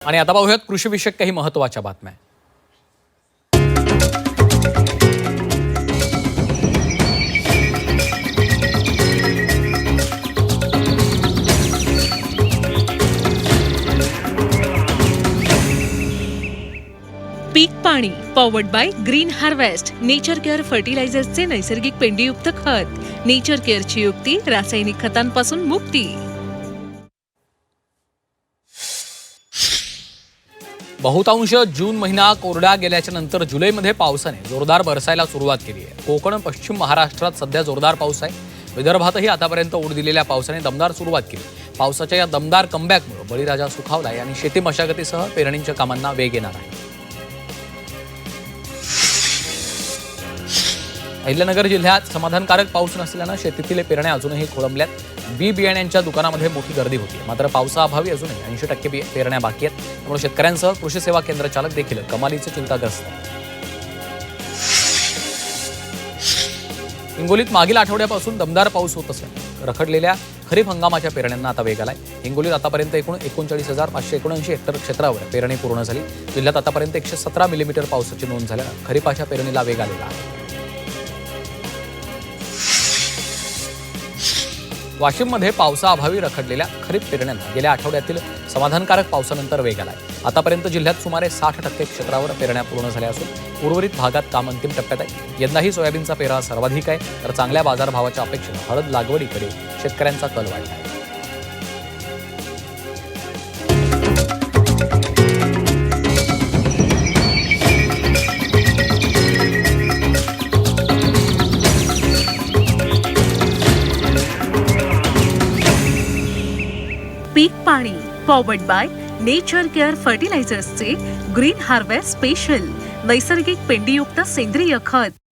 आणि आता पाहूयात कृषीविषयक काही महत्त्वाच्या बातम्या. पीक पाणी powered by green harvest. Nature care फर्टिलायझर्सचे नैसर्गिक पेंडीयुक्त खत. नेचर केअरची युक्ती, रासायनिक खतांपासून मुक्ती. बहुतांश जून महिना कोरडा गेल्याच्या नंतर जुलैमध्ये पावसाने जोरदार बरसायला सुरुवात केली आहे. कोकण पश्चिम महाराष्ट्रात सध्या जोरदार पाऊस आहे. विदर्भातही आतापर्यंत ओढ दिलेल्या पावसाने दमदार सुरुवात केली. पावसाच्या या दमदार कमबॅकमुळे बळीराजा सुखावलाय आणि शेती मशागतीसह पेरणीच्या कामांना वेग येणार आहे. अहिल्यानगर जिल्ह्यात समाधानकारक पाऊस नसल्यानं शेतीतील पेरण्या अजूनही खोळंबल्यात. बी बियाण्यांच्या दुकानामध्ये मोठी गर्दी होती. मात्र पावसाअभावी अजूनही 80% पेरण्या बाकी आहेत. त्यामुळे शेतकऱ्यांसह कृषी सेवा केंद्र चालक देखील कमालीचे चिंताग्रस्त आहेत. हिंगोलीत मागील आठवड्यापासून दमदार पाऊस होत असल्याने रखडलेल्या खरीप हंगामाच्या पेरण्यांना आता वेग आलाय. हिंगोलीत आतापर्यंत एकूण 39,579 हेक्टर क्षेत्रावर पेरणी पूर्ण झाली. जिल्ह्यात आतापर्यंत 117 मिलीमीटर पावसाची नोंद झाल्यानं खरीपाच्या पेरणीला वेग आलेला आहे. वाशिममध्ये पावसाअभावी रखडलेल्या खरीप पेरण्यांना गेल्या आठवड्यातील समाधानकारक पावसानंतर वेग आलाय. आतापर्यंत जिल्ह्यात सुमारे 60% क्षेत्रावर पेरण्या पूर्ण झाल्या असून उर्वरित भागात काम अंतिम टप्प्यात आहे. यंदाही सोयाबीनचा पेरा सर्वाधिक आहे, तर चांगल्या बाजारभावाच्या अपेक्षेने हळद लागवडीकडे शेतकऱ्यांचा कल वाढला आहे. पीक पाणी पॉवर्ड बाय नेचर केअर फर्टिलायझर्सचे ग्रीन हार्वेस्ट स्पेशल. नैसर्गिक पेंडीयुक्त सेंद्रिय खत.